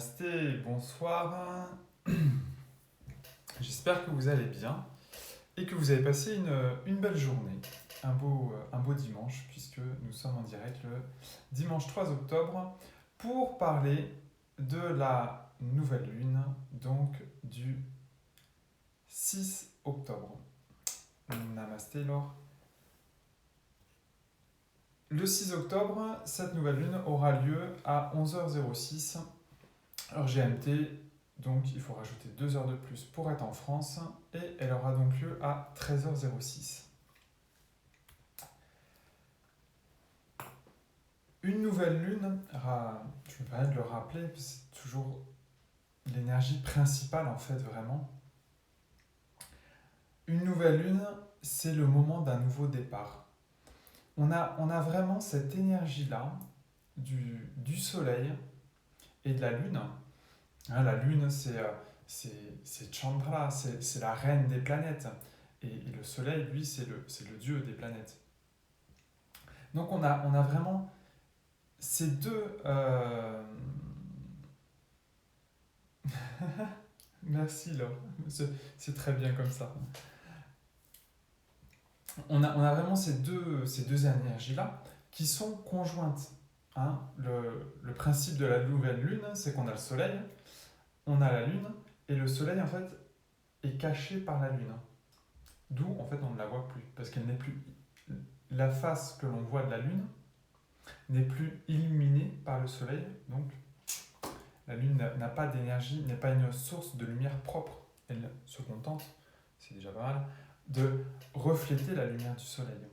Namasté, bonsoir. J'espère que vous allez bien et que vous avez passé une belle journée, un beau dimanche, puisque nous sommes en direct le dimanche 3 octobre pour parler de la nouvelle lune, donc du 6 octobre. Namasté Laure. Le 6 octobre, cette nouvelle lune aura lieu à 11h06 heure GMT, donc il faut rajouter 2 heures de plus pour être en France, et elle aura donc lieu à 13h06. Une nouvelle lune, je me permets de le rappeler, c'est toujours l'énergie principale en fait vraiment. Une nouvelle lune, c'est le moment d'un nouveau départ. On a vraiment cette énergie-là du soleil et de la lune. La lune, c'est Chandra, c'est la reine des planètes. Et le soleil, lui, c'est le dieu des planètes. Donc on a vraiment ces deux... Merci Laure, c'est très bien comme ça. On a vraiment ces deux énergies-là qui sont conjointes. Hein. Le principe de la nouvelle lune, c'est qu'on a le soleil, on a la lune, et le soleil en fait est caché par la lune. D'où en fait on ne la voit plus, parce qu'elle n'est plus... La face que l'on voit de la lune n'est plus illuminée par le soleil, donc la lune n'a pas d'énergie, n'est pas une source de lumière propre. Elle se contente, c'est déjà pas mal, de refléter la lumière du soleil.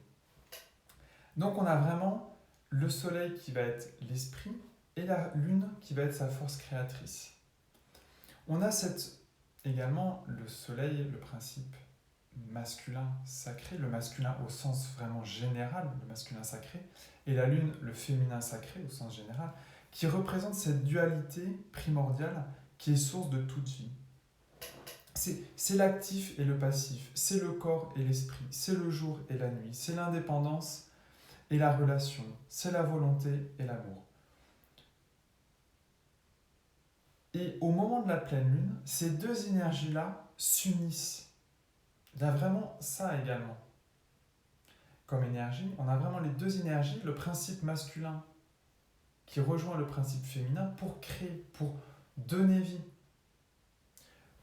Donc on a vraiment le soleil qui va être l'esprit et la lune qui va être sa force créatrice. On a également le soleil, le principe masculin sacré, le masculin au sens vraiment général, le masculin sacré, et la lune, le féminin sacré au sens général, qui représente cette dualité primordiale qui est source de toute vie. C'est l'actif et le passif, c'est le corps et l'esprit, c'est le jour et la nuit, c'est l'indépendance et la relation, c'est la volonté et l'amour. Et au moment de la pleine lune, ces deux énergies-là s'unissent. Il y a vraiment ça également. Comme énergie, on a vraiment les deux énergies, le principe masculin qui rejoint le principe féminin pour créer, pour donner vie,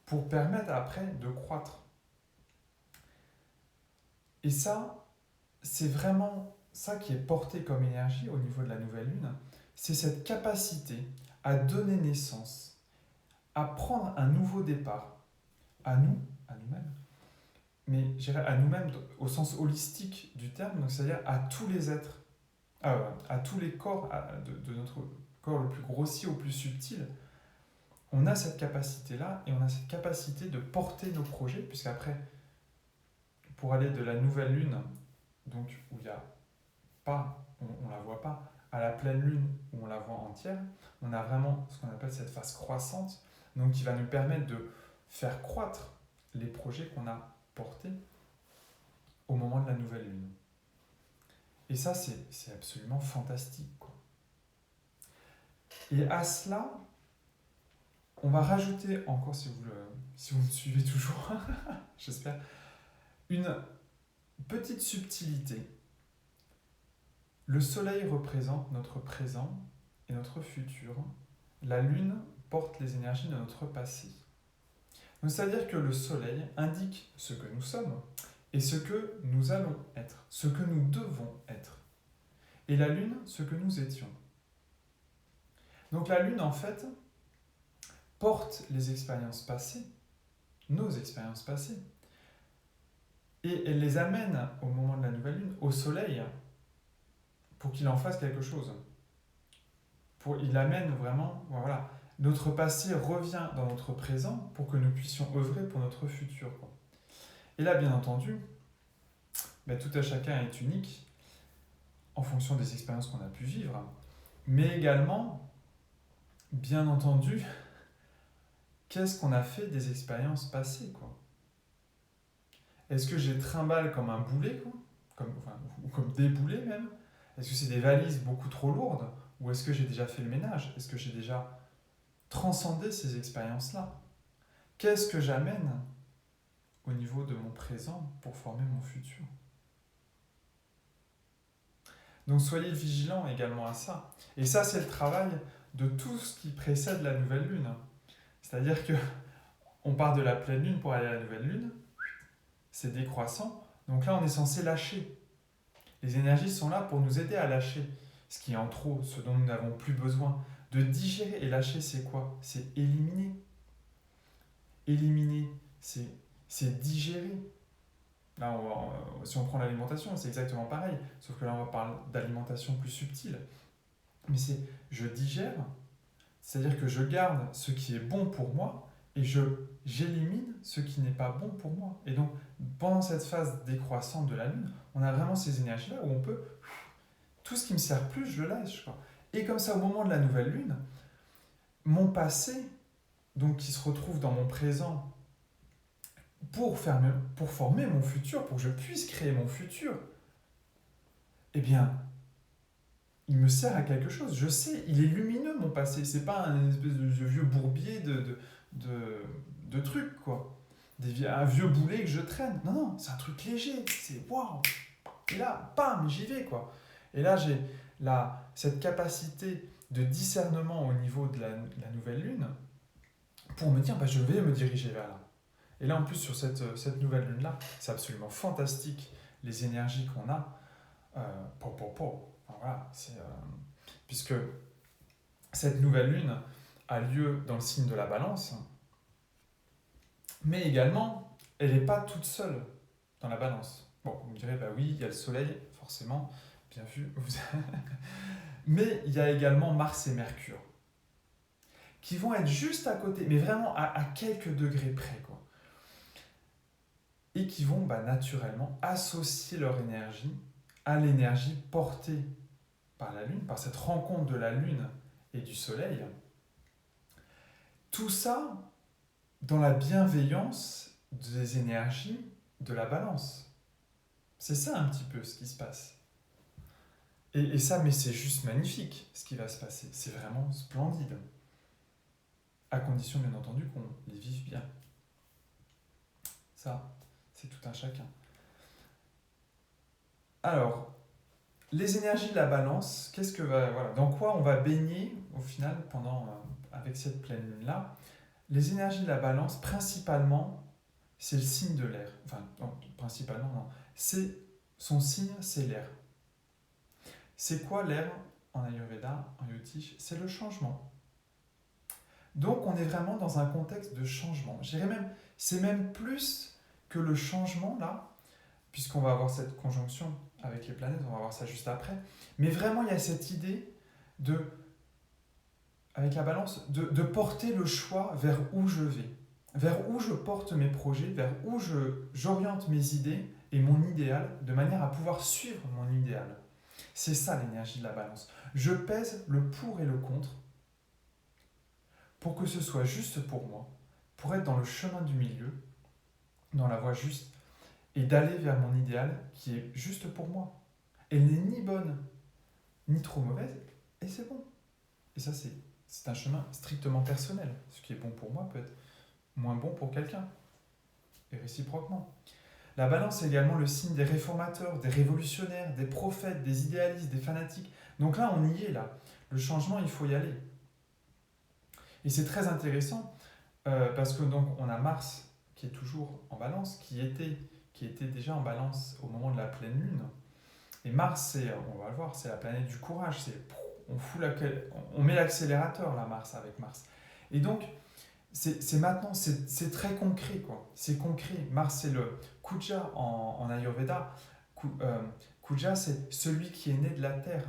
pour permettre après de croître. Et ça, c'est vraiment ça qui est porté comme énergie au niveau de la nouvelle lune, c'est cette capacité à donner naissance, à prendre un nouveau départ, à nous-mêmes, mais je dirais à nous-mêmes au sens holistique du terme, donc c'est-à-dire à tous les êtres, à tous les corps, de notre corps le plus grossier au plus subtil. On a cette capacité-là et on a cette capacité de porter nos projets, puisqu'après, pour aller de la nouvelle lune, donc où il n'y a pas, on ne la voit pas, à la pleine lune où on la voit entière, on a vraiment ce qu'on appelle cette phase croissante, donc qui va nous permettre de faire croître les projets qu'on a portés au moment de la nouvelle lune. Et ça, c'est absolument fantastique, quoi. Et à cela, on va rajouter encore, si vous me suivez toujours, j'espère, une petite subtilité. Le soleil représente notre présent et notre futur. La lune porte les énergies de notre passé. Donc, c'est-à-dire que le soleil indique ce que nous sommes et ce que nous allons être, ce que nous devons être. Et la lune, ce que nous étions. Donc la lune, en fait, porte les expériences passées, nos expériences passées, et elle les amène au moment de la nouvelle lune, au soleil, pour qu'il en fasse quelque chose. Il amène vraiment, voilà, notre passé revient dans notre présent pour que nous puissions œuvrer pour notre futur. Et là, bien entendu, tout à chacun est unique en fonction des expériences qu'on a pu vivre, mais également, bien entendu, qu'est-ce qu'on a fait des expériences passées, quoi. Est-ce que j'ai trimballe comme un boulet, quoi, ou comme des boulets même? Est-ce que c'est des valises beaucoup trop lourdes? Ou est-ce que j'ai déjà fait le ménage? Est-ce que j'ai déjà transcender ces expériences-là. Qu'est-ce que j'amène au niveau de mon présent pour former mon futur? Donc soyez vigilants également à ça. Et ça, c'est le travail de tout ce qui précède la nouvelle lune. C'est-à-dire que on part de la pleine lune pour aller à la nouvelle lune, c'est décroissant, donc là on est censé lâcher. Les énergies sont là pour nous aider à lâcher ce qui est en trop, ce dont nous n'avons plus besoin. De digérer. Et lâcher, c'est quoi? C'est éliminer. Éliminer, c'est digérer. Là, si on prend l'alimentation, c'est exactement pareil, sauf que là on va parler d'alimentation plus subtile. Mais c'est je digère, c'est-à-dire que je garde ce qui est bon pour moi et j'élimine ce qui n'est pas bon pour moi. Et donc, pendant cette phase décroissante de la lune, on a vraiment ces énergies-là où on peut, tout ce qui me sert plus, je le lâche, quoi. Et comme ça, au moment de la nouvelle lune, mon passé, donc qui se retrouve dans mon présent, pour former mon futur, pour que je puisse créer mon futur, eh bien, il me sert à quelque chose. Je sais, il est lumineux mon passé. C'est pas un espèce de vieux bourbier de trucs, quoi. Un vieux boulet que je traîne. Non, non, c'est un truc léger. C'est waouh. Et là, bam, j'y vais, quoi. Et là, j'ai cette capacité de discernement au niveau de la nouvelle lune pour me dire, bah, je vais me diriger vers là. Et là, en plus, sur cette nouvelle lune-là, c'est absolument fantastique les énergies qu'on a. Voilà, puisque cette nouvelle lune a lieu dans le signe de la Balance, mais également, elle n'est pas toute seule dans la Balance. Bon, vous me direz, bah oui, il y a le Soleil, forcément, bien vu. Mais il y a également Mars et Mercure, qui vont être juste à côté, mais vraiment à quelques degrés près, quoi. Et qui vont naturellement associer leur énergie à l'énergie portée par la Lune, par cette rencontre de la Lune et du Soleil. Tout ça dans la bienveillance des énergies de la Balance. C'est ça un petit peu ce qui se passe. Et ça, mais c'est juste magnifique ce qui va se passer. C'est vraiment splendide. À condition, bien entendu, qu'on les vive bien. Ça, c'est tout un chacun. Alors, les énergies de la Balance, dans quoi on va baigner au final avec cette pleine lune-là? Les énergies de la Balance, principalement, c'est le signe de l'air. Enfin, non, principalement, non. Son signe, c'est l'air. C'est quoi l'air en Ayurveda, en Yotish? C'est le changement. Donc, on est vraiment dans un contexte de changement. Je dirais même, c'est même plus que le changement, là, puisqu'on va avoir cette conjonction avec les planètes, on va voir ça juste après. Mais vraiment, il y a cette idée avec la Balance, de porter le choix vers où je vais, vers où je porte mes projets, vers où j'oriente mes idées et mon idéal, de manière à pouvoir suivre mon idéal. C'est ça l'énergie de la Balance. Je pèse le pour et le contre pour que ce soit juste pour moi, pour être dans le chemin du milieu, dans la voie juste, et d'aller vers mon idéal qui est juste pour moi. Elle n'est ni bonne, ni trop mauvaise, et c'est bon. Et ça, c'est un chemin strictement personnel. Ce qui est bon pour moi peut être moins bon pour quelqu'un, et réciproquement. La Balance est également le signe des réformateurs, des révolutionnaires, des prophètes, des idéalistes, des fanatiques. Donc là, on y est, là. Le changement, il faut y aller. Et c'est très intéressant, parce que donc on a Mars qui est toujours en Balance, qui était déjà en Balance au moment de la pleine lune. Et Mars, on va le voir, c'est la planète du courage. On met l'accélérateur, là, Mars, avec Mars. Et donc, c'est maintenant, c'est très concret, quoi. C'est concret. Mars, c'est le Kuja en Ayurveda. Kuja, c'est celui qui est né de la Terre.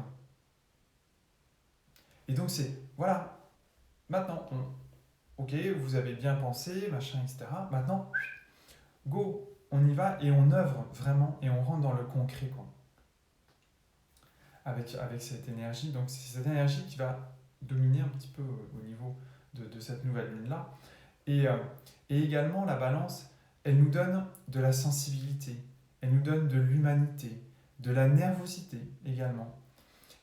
Et donc, voilà, maintenant, ok, vous avez bien pensé, machin, etc. Maintenant, go, on y va et on œuvre vraiment et on rentre dans le concret, quoi. Avec cette énergie. Donc c'est cette énergie qui va dominer un petit peu au niveau de cette nouvelle lune-là. Et également, la Balance, elle nous donne de la sensibilité, elle nous donne de l'humanité, de la nervosité également.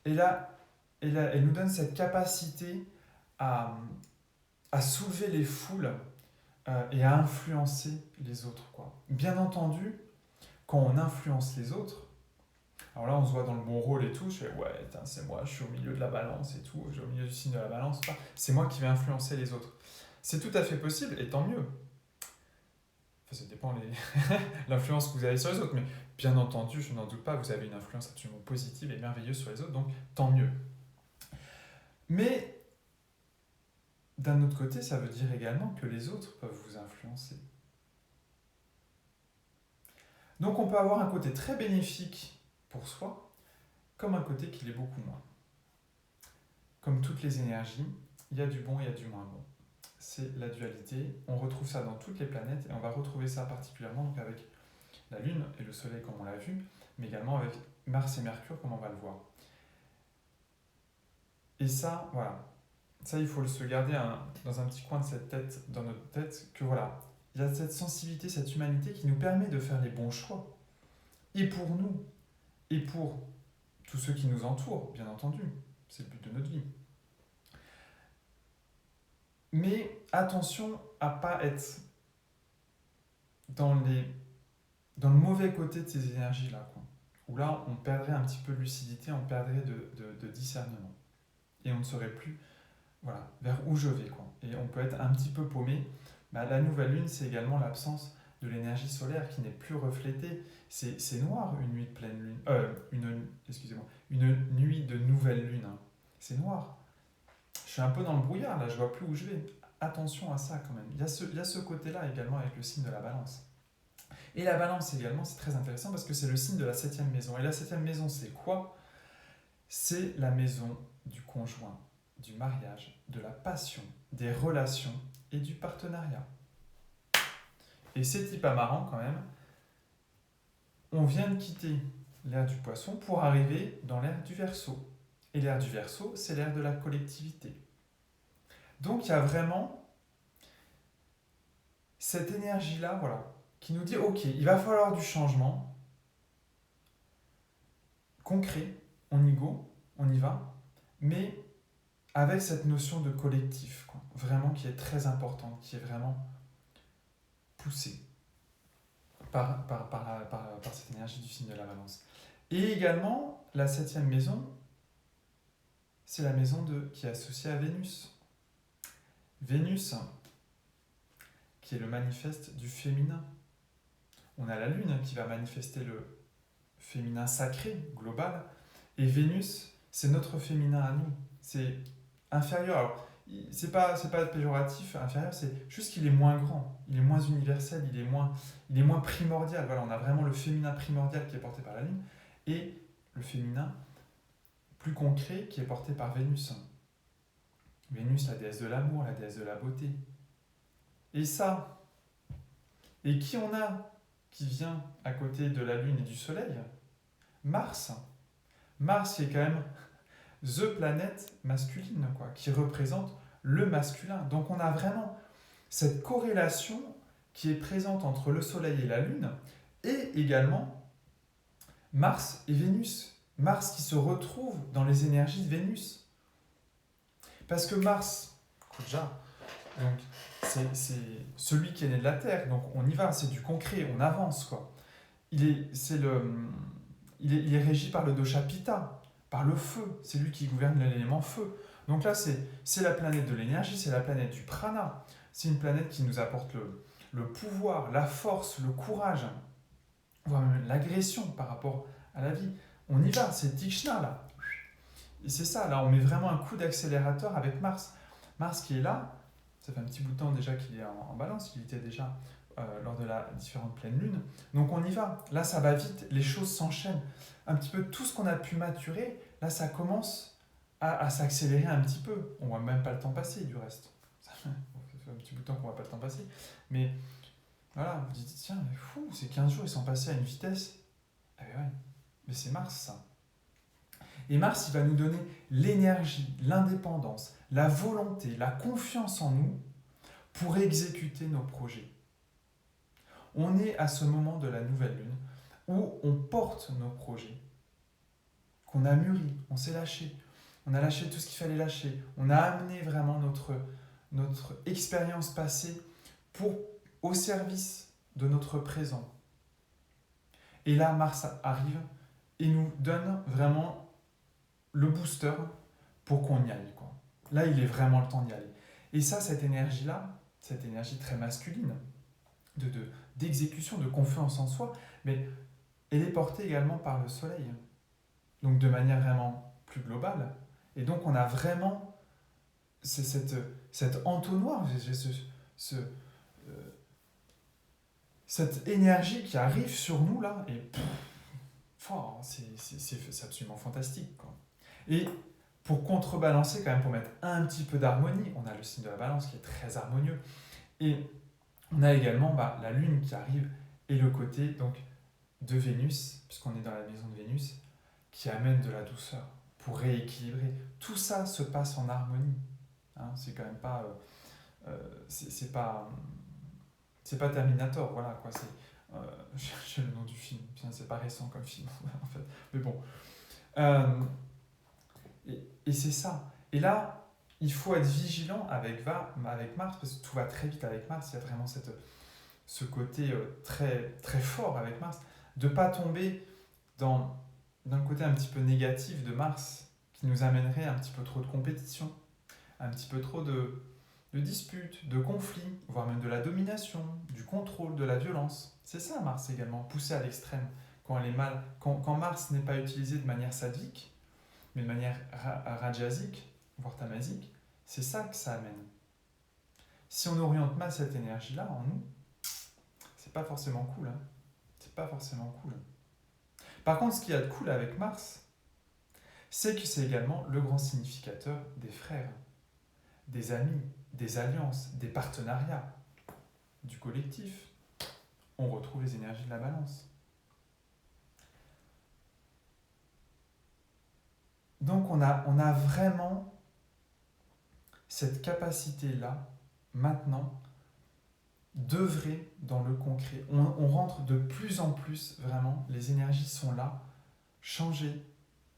Et là, elle nous donne cette capacité à à soulever les foules et à influencer les autres, quoi. Bien entendu, quand on influence les autres, alors là on se voit dans le bon rôle et tout, je fais ouais, c'est moi, je suis au milieu de la balance et tout, je suis au milieu du signe de la balance, c'est moi qui vais influencer les autres. C'est tout à fait possible et tant mieux. Enfin, ça dépend l'influence que vous avez sur les autres, mais bien entendu, je n'en doute pas, vous avez une influence absolument positive et merveilleuse sur les autres, donc tant mieux. Mais d'un autre côté, ça veut dire également que les autres peuvent vous influencer. Donc on peut avoir un côté très bénéfique pour soi, comme un côté qui l'est beaucoup moins. Comme toutes les énergies, il y a du bon et il y a du moins bon. C'est la dualité, on retrouve ça dans toutes les planètes et on va retrouver ça particulièrement donc avec la Lune et le Soleil comme on l'a vu, mais également avec Mars et Mercure comme on va le voir. Et ça, voilà, ça il faut se garder dans un petit coin de cette tête, dans notre tête, que voilà, il y a cette sensibilité, cette humanité qui nous permet de faire les bons choix. Et pour nous, et pour tous ceux qui nous entourent, bien entendu. C'est le but de notre vie. Mais attention à ne pas être dans le mauvais côté de ces énergies-là, quoi. Où là, on perdrait un petit peu de lucidité, on perdrait de discernement. Et on ne saurait plus vers où je vais, quoi. Et on peut être un petit peu paumé. La nouvelle lune, c'est également l'absence de l'énergie solaire qui n'est plus reflétée. C'est noir, une nuit de pleine lune. Une nuit de nouvelle lune. Hein. C'est noir. Je suis un peu dans le brouillard, là, je vois plus où je vais. Attention à ça, quand même. Il y a ce côté-là également avec le signe de la balance. Et la balance également, c'est très intéressant parce que c'est le signe de la 7e maison. Et la 7e maison, c'est quoi? C'est la maison du conjoint, du mariage, de la passion, des relations et du partenariat. Et c'est hyper marrant quand même. On vient de quitter l'ère du poisson pour arriver dans l'ère du Verseau. Et l'ère du Verseau, c'est l'ère de la collectivité. Donc il y a vraiment cette énergie-là, qui nous dit ok, il va falloir du changement concret, on y va, mais avec cette notion de collectif, quoi, vraiment qui est très importante, qui est vraiment poussée par cette énergie du signe de la balance. Et également, la 7e maison, c'est la maison qui est associée à Vénus. Vénus, qui est le manifeste du féminin. On a la Lune qui va manifester le féminin sacré, global, et Vénus, c'est notre féminin à nous. C'est inférieur. Alors, c'est pas péjoratif, inférieur, c'est juste qu'il est moins grand, il est moins universel, il est moins primordial. Voilà, on a vraiment le féminin primordial qui est porté par la Lune, et le féminin plus concret qui est porté par Vénus. Vénus, la déesse de l'amour, la déesse de la beauté. Et ça, et qui on a qui vient à côté de la Lune et du Soleil? Mars. Mars qui est quand même the planète masculine, quoi, qui représente le masculin. Donc on a vraiment cette corrélation qui est présente entre le Soleil et la Lune, et également Mars et Vénus. Mars qui se retrouve dans les énergies de Vénus. Parce que Mars, déjà, donc, c'est celui qui est né de la Terre, donc on y va, c'est du concret, on avance, quoi. Il est régi par le dosha Pitta, par le feu, c'est lui qui gouverne l'élément feu. Donc là, c'est la planète de l'énergie, c'est la planète du prana, c'est une planète qui nous apporte le pouvoir, la force, le courage, voire même l'agression par rapport à la vie. On y va, c'est Tikshna, là. Et c'est ça, là, on met vraiment un coup d'accélérateur avec Mars. Mars qui est là, ça fait un petit bout de temps déjà qu'il est en balance, il était déjà lors de la différente pleine lune. Donc on y va, là ça va vite, les choses s'enchaînent. Un petit peu tout ce qu'on a pu maturer, là ça commence à s'accélérer un petit peu. On ne voit même pas le temps passer du reste. Ça fait un petit bout de temps qu'on ne voit pas le temps passer. Mais voilà, vous dites, tiens, mais fou, ces 15 jours ils sont passés à une vitesse. Ah ouais, mais c'est Mars ça. Et Mars, il va nous donner l'énergie, l'indépendance, la volonté, la confiance en nous pour exécuter nos projets. On est à ce moment de la nouvelle lune où on porte nos projets, qu'on a mûri, on s'est lâché, on a lâché tout ce qu'il fallait lâcher, on a amené vraiment notre expérience passée au service de notre présent. Et là, Mars arrive et nous donne vraiment le booster pour qu'on y aille, quoi. Là, il est vraiment le temps d'y aller. Et ça, cette énergie-là, cette énergie très masculine, d'exécution, de confiance en soi, mais elle est portée également par le soleil. Donc de manière vraiment plus globale. Et donc on a vraiment cet entonnoir, cette énergie qui arrive sur nous là, et c'est absolument fantastique, quoi. Et pour contrebalancer, quand même, pour mettre un petit peu d'harmonie, on a le signe de la balance qui est très harmonieux. Et on a également la Lune qui arrive et le côté donc, de Vénus, puisqu'on est dans la maison de Vénus, qui amène de la douceur pour rééquilibrer. Tout ça se passe en harmonie. Hein, c'est quand même pas... c'est pas Terminator, voilà quoi. J'ai le nom du film, c'est pas récent comme film en fait. Mais bon. Et c'est ça. Et là, il faut être vigilant avec Mars, parce que tout va très vite avec Mars. Il y a vraiment ce côté très, très fort avec Mars, de ne pas tomber d'un côté un petit peu négatif de Mars, qui nous amènerait un petit peu trop de compétition, un petit peu trop de disputes, de conflits, voire même de la domination, du contrôle, de la violence. C'est ça Mars également, poussé à l'extrême. Quand Mars n'est pas utilisé de manière sadique, mais de manière rajasique, voire tamasique, c'est ça que ça amène. Si on oriente mal cette énergie-là en nous, c'est pas forcément cool. Hein. C'est pas forcément cool. Par contre, ce qu'il y a de cool avec Mars, c'est que c'est également le grand significateur des frères, des amis, des alliances, des partenariats, du collectif. On retrouve les énergies de la balance. Donc on a vraiment cette capacité-là, maintenant, d'œuvrer dans le concret. On rentre de plus en plus, vraiment, les énergies sont là. Changer,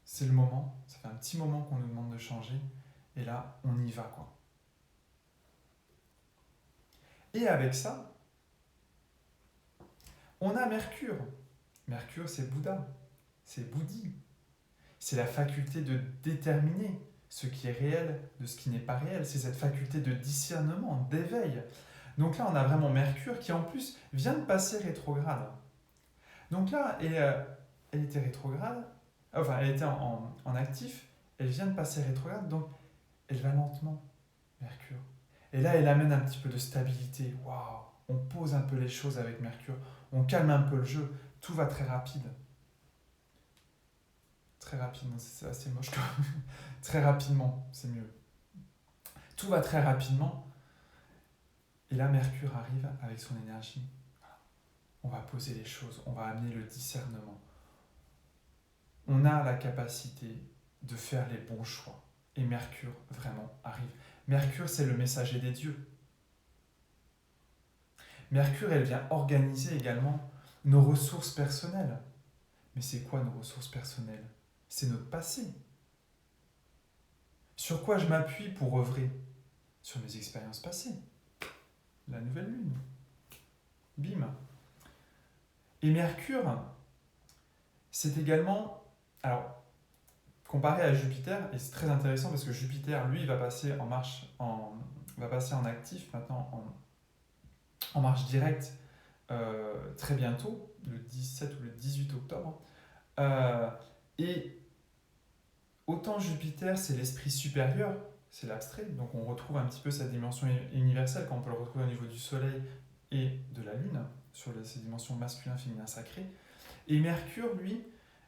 c'est le moment. Ça fait un petit moment qu'on nous demande de changer. Et là, on y va, quoi. Et avec ça, on a Mercure. Mercure, c'est Bouddha, c'est Bouddhi. C'est la faculté de déterminer ce qui est réel de ce qui n'est pas réel. C'est cette faculté de discernement, d'éveil. Donc là, on a vraiment Mercure qui, en plus, vient de passer rétrograde. Donc là, elle était rétrograde, enfin, elle était en actif, elle vient de passer rétrograde, donc elle va lentement, Mercure. Et là, elle amène un petit peu de stabilité. Waouh! On pose un peu les choses avec Mercure, on calme un peu le jeu, tout va très rapide. Très rapidement, c'est assez moche quand même. Très rapidement, c'est mieux. Tout va très rapidement. Et là, Mercure arrive avec son énergie. On va poser les choses, on va amener le discernement. On a la capacité de faire les bons choix. Et Mercure, vraiment, arrive. Mercure, c'est le messager des dieux. Mercure, elle vient organiser également nos ressources personnelles. Mais c'est quoi nos ressources personnelles? C'est notre passé. Sur quoi je m'appuie pour œuvrer? Sur mes expériences passées. La nouvelle lune. Bim. Et Mercure, c'est également... Alors, comparé à Jupiter, et c'est très intéressant parce que Jupiter, lui, va passer en actif maintenant, en marche directe très bientôt, le 17 ou le 18 octobre. Et autant Jupiter, c'est l'esprit supérieur, c'est l'abstrait, donc on retrouve un petit peu cette dimension universelle quand on peut le retrouver au niveau du Soleil et de la Lune, sur ces dimensions masculin, féminin, sacré. Et Mercure, lui,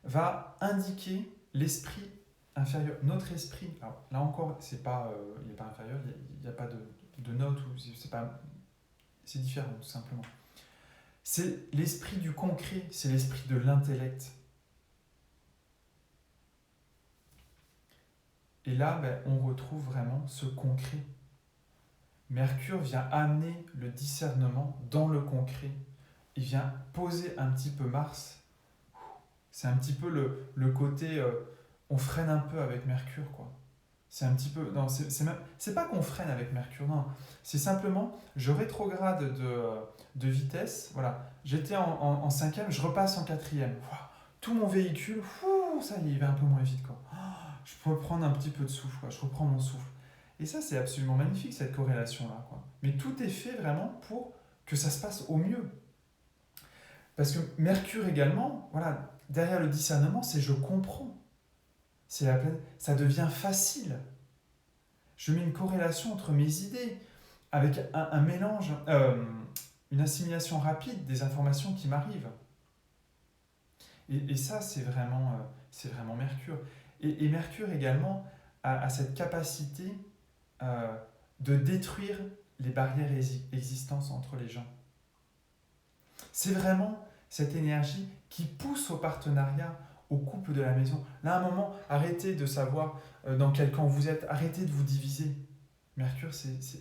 va indiquer l'esprit inférieur, notre esprit. Alors là encore, il n'est pas inférieur, il n'y a pas de note, c'est différent tout simplement. C'est l'esprit du concret, c'est l'esprit de l'intellect. Et là, on retrouve vraiment ce concret. Mercure vient amener le discernement dans le concret. Il vient poser un petit peu Mars. C'est un petit peu le côté... on freine un peu avec Mercure, quoi. C'est un petit peu... Non, c'est pas qu'on freine avec Mercure, non. C'est simplement, je rétrograde de vitesse. Voilà. J'étais en cinquième, je repasse en quatrième. Voilà. Tout mon véhicule, ça y est, il va un peu moins vite, quoi. Je peux prendre un petit peu de souffle, quoi. Je reprends mon souffle. Et ça, c'est absolument magnifique, cette corrélation-là, quoi. Mais tout est fait vraiment pour que ça se passe au mieux. Parce que Mercure également, voilà, derrière le discernement, c'est je comprends. C'est la planète, ça devient facile. Je mets une corrélation entre mes idées, avec un mélange, une assimilation rapide des informations qui m'arrivent. Et ça, c'est vraiment Mercure. Et Mercure également a cette capacité de détruire les barrières existantes entre les gens. C'est vraiment cette énergie qui pousse au partenariat, au couple de la maison. Là, à un moment, arrêtez de savoir dans quel camp vous êtes, arrêtez de vous diviser. Mercure,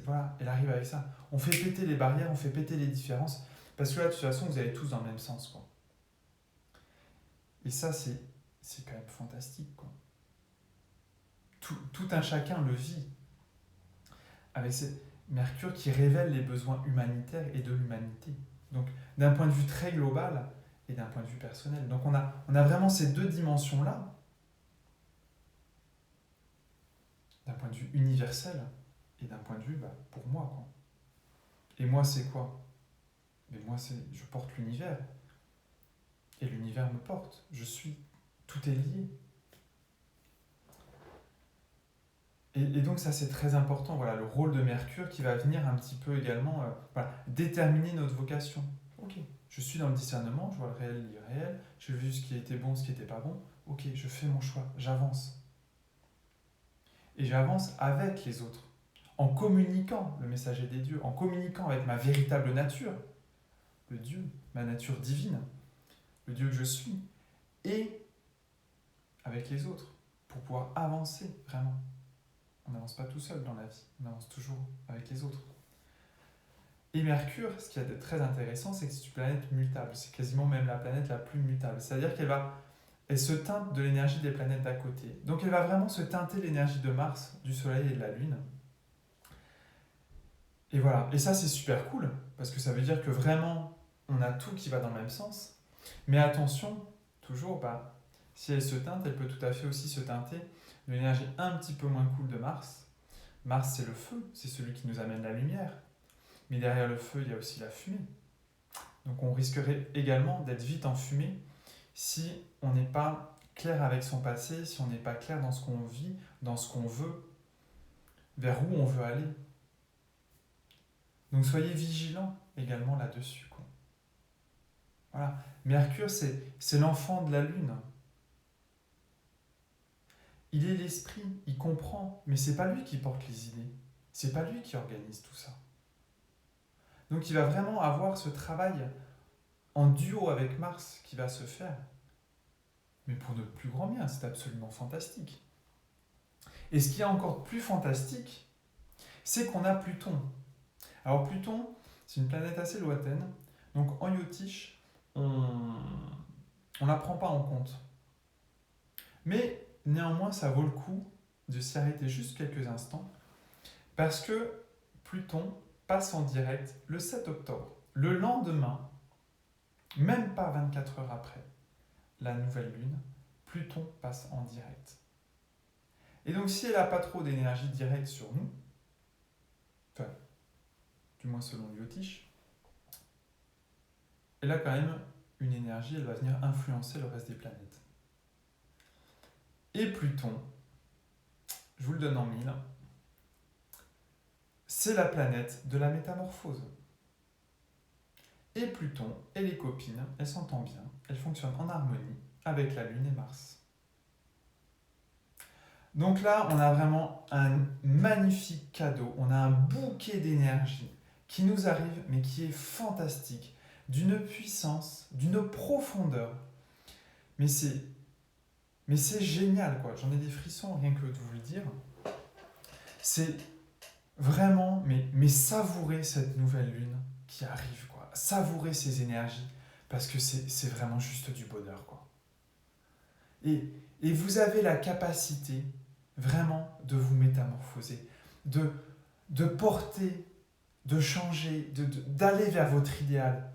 voilà, elle arrive avec ça. On fait péter les barrières, on fait péter les différences, parce que là, de toute façon, vous allez tous dans le même sens, quoi. Et ça, c'est quand même fantastique, quoi. Tout un chacun le vit, avec cette Mercure qui révèle les besoins humanitaires et de l'humanité. Donc, d'un point de vue très global et d'un point de vue personnel. Donc, on a vraiment ces deux dimensions-là, d'un point de vue universel et d'un point de vue, pour moi, quoi. Et moi, c'est quoi? Mais moi, je porte l'univers. Et l'univers me porte. Je suis. Tout est lié. Et donc, ça, c'est très important. Voilà, le rôle de Mercure qui va venir un petit peu également déterminer notre vocation. Ok, je suis dans le discernement, je vois le réel, l'irréel, j'ai vu ce qui était bon, ce qui n'était pas bon. Ok, je fais mon choix, j'avance. Et j'avance avec les autres, en communiquant le messager des dieux, en communiquant avec ma véritable nature, le Dieu, ma nature divine, le Dieu que je suis, et avec les autres, pour pouvoir avancer vraiment. On n'avance pas tout seul dans la vie, on avance toujours avec les autres. Et Mercure, ce qui est très intéressant, c'est que c'est une planète mutable. C'est quasiment même la planète la plus mutable. C'est-à-dire elle se teinte de l'énergie des planètes d'à côté. Donc elle va vraiment se teinter l'énergie de Mars, du Soleil et de la Lune. Et voilà. Et ça, c'est super cool, parce que ça veut dire que vraiment, on a tout qui va dans le même sens. Mais attention, toujours, si elle se teinte, elle peut tout à fait aussi se teinter de l'énergie un petit peu moins cool de Mars. Mars, c'est le feu, c'est celui qui nous amène la lumière. Mais derrière le feu, il y a aussi la fumée. Donc on risquerait également d'être vite enfumé si on n'est pas clair avec son passé, si on n'est pas clair dans ce qu'on vit, dans ce qu'on veut, vers où on veut aller. Donc soyez vigilants également là-dessus, quoi. Voilà. Mercure, c'est l'enfant de la Lune. Il est l'esprit, il comprend, mais c'est pas lui qui porte les idées. C'est pas lui qui organise tout ça. Donc il va vraiment avoir ce travail en duo avec Mars qui va se faire. Mais pour notre plus grand bien, c'est absolument fantastique. Et ce qui est encore plus fantastique, c'est qu'on a Pluton. Alors Pluton, c'est une planète assez lointaine, donc en Yotish, on ne la prend pas en compte. Mais néanmoins, ça vaut le coup de s'y arrêter juste quelques instants, parce que Pluton passe en direct le 7 octobre. Le lendemain, même pas 24 heures après la nouvelle lune, Pluton passe en direct. Et donc si elle n'a pas trop d'énergie directe sur nous, enfin, du moins selon Yotish, elle a quand même une énergie, elle va venir influencer le reste des planètes. Et Pluton, je vous le donne en mille, c'est la planète de la métamorphose. Et Pluton et les copines, elles s'entendent bien, elles fonctionnent en harmonie avec la Lune et Mars. Donc là, on a vraiment un magnifique cadeau, on a un bouquet d'énergie qui nous arrive, mais qui est fantastique, d'une puissance, d'une profondeur. Mais c'est génial, quoi. J'en ai des frissons rien que de vous le dire. C'est vraiment, mais savourer cette nouvelle lune qui arrive, quoi. Savourer ces énergies, parce que c'est vraiment juste du bonheur, quoi. Et vous avez la capacité vraiment de vous métamorphoser, de porter, de changer, d'aller vers votre idéal.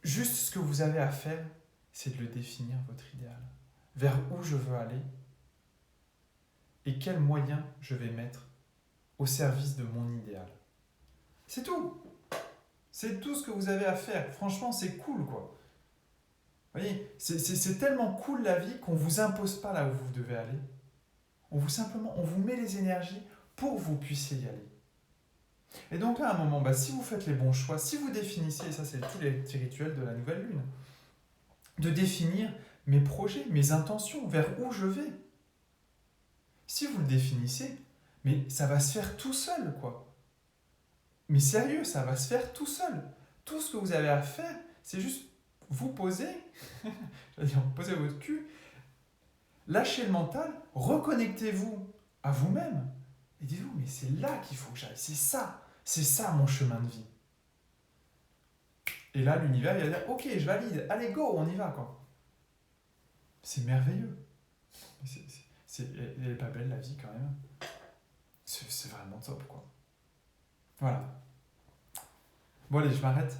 Juste ce que vous avez à faire, c'est de le définir, votre idéal. Vers où je veux aller et quels moyens je vais mettre au service de mon idéal. C'est tout. C'est tout ce que vous avez à faire. Franchement, c'est cool, quoi. Vous voyez, c'est tellement cool la vie qu'on ne vous impose pas là où vous devez aller. On vous met les énergies pour que vous puissiez y aller. Et donc là, à un moment, si vous faites les bons choix, si vous définissez, et ça c'est tous les petits rituels de la nouvelle lune, de définir mes projets, mes intentions, vers où je vais. Si vous le définissez, mais ça va se faire tout seul, quoi. Mais sérieux, ça va se faire tout seul. Tout ce que vous avez à faire, c'est juste vous poser, poser votre cul, lâchez le mental, reconnectez-vous à vous-même et dites-vous, mais c'est là qu'il faut que j'aille, c'est ça mon chemin de vie. Et là, l'univers, il va dire, ok, je valide, allez, go, on y va, quoi. C'est merveilleux. Elle n'est pas belle, la vie, quand même. C'est vraiment top, quoi. Voilà. Bon, allez, je m'arrête.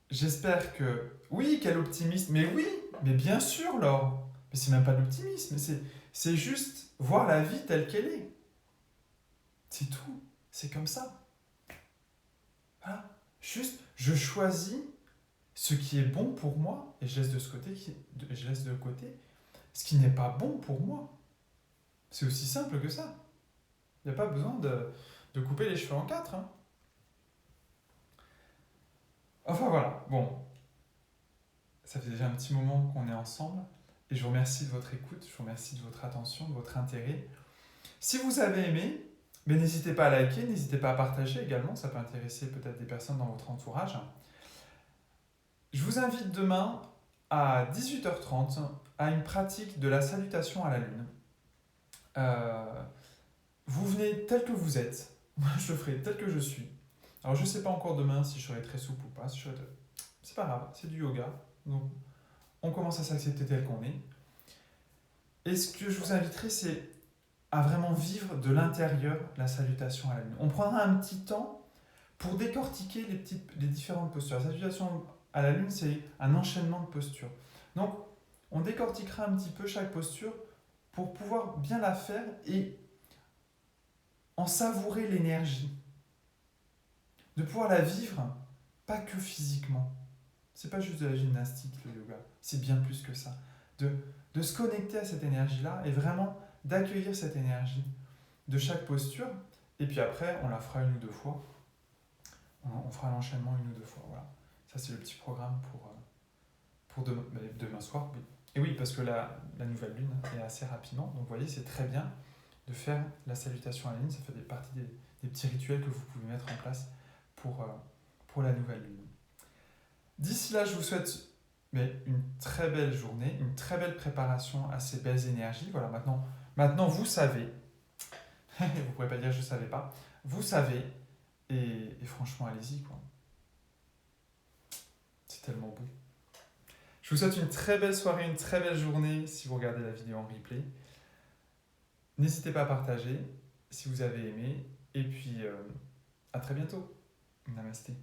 J'espère que... Oui, quel optimisme. Mais oui, mais bien sûr, Laure. Mais c'est même pas de l'optimisme, c'est juste voir la vie telle qu'elle est. C'est tout. C'est comme ça. Voilà. Juste, je choisis ce qui est bon pour moi et je laisse de côté ce qui n'est pas bon pour moi. C'est aussi simple que ça. Il n'y a pas besoin de couper les cheveux en quatre. Hein. Enfin voilà, bon. Ça fait déjà un petit moment qu'on est ensemble et je vous remercie de votre écoute, je vous remercie de votre attention, de votre intérêt. Si vous avez aimé, n'hésitez pas à liker, n'hésitez pas à partager également, ça peut intéresser peut-être des personnes dans votre entourage. Je vous invite demain à 18h30 à une pratique de la salutation à la lune. Vous venez tel que vous êtes, moi je le ferai tel que je suis. Alors je ne sais pas encore demain si je serai très souple ou pas, c'est pas grave, c'est du yoga, donc on commence à s'accepter tel qu'on est. Et ce que je vous inviterai, c'est à vraiment vivre de l'intérieur la salutation à la lune. On prendra un petit temps pour décortiquer les différentes postures. La salutation à la lune, c'est un enchaînement de postures. Donc, on décortiquera un petit peu chaque posture pour pouvoir bien la faire et en savourer l'énergie. De pouvoir la vivre, pas que physiquement. C'est pas juste de la gymnastique, le yoga. C'est bien plus que ça. De se connecter à cette énergie-là et vraiment d'accueillir cette énergie de chaque posture. Et puis après, on la fera une ou deux fois. On fera l'enchaînement une ou deux fois. Voilà. Ça, c'est le petit programme pour demain soir. Oui. Et oui, parce que la nouvelle lune est assez rapidement. Donc, vous voyez, c'est très bien de faire la salutation à la lune. Ça fait partie des petits rituels que vous pouvez mettre en place pour la nouvelle lune. D'ici là, je vous souhaite une très belle journée, une très belle préparation à ces belles énergies. Voilà, maintenant vous savez. Vous ne pourrez pas dire je ne savais pas. Vous savez. Et franchement, allez-y, quoi. C'est tellement beau. Je vous souhaite une très belle soirée, une très belle journée si vous regardez la vidéo en replay. N'hésitez pas à partager si vous avez aimé. Et puis, à très bientôt. Namasté.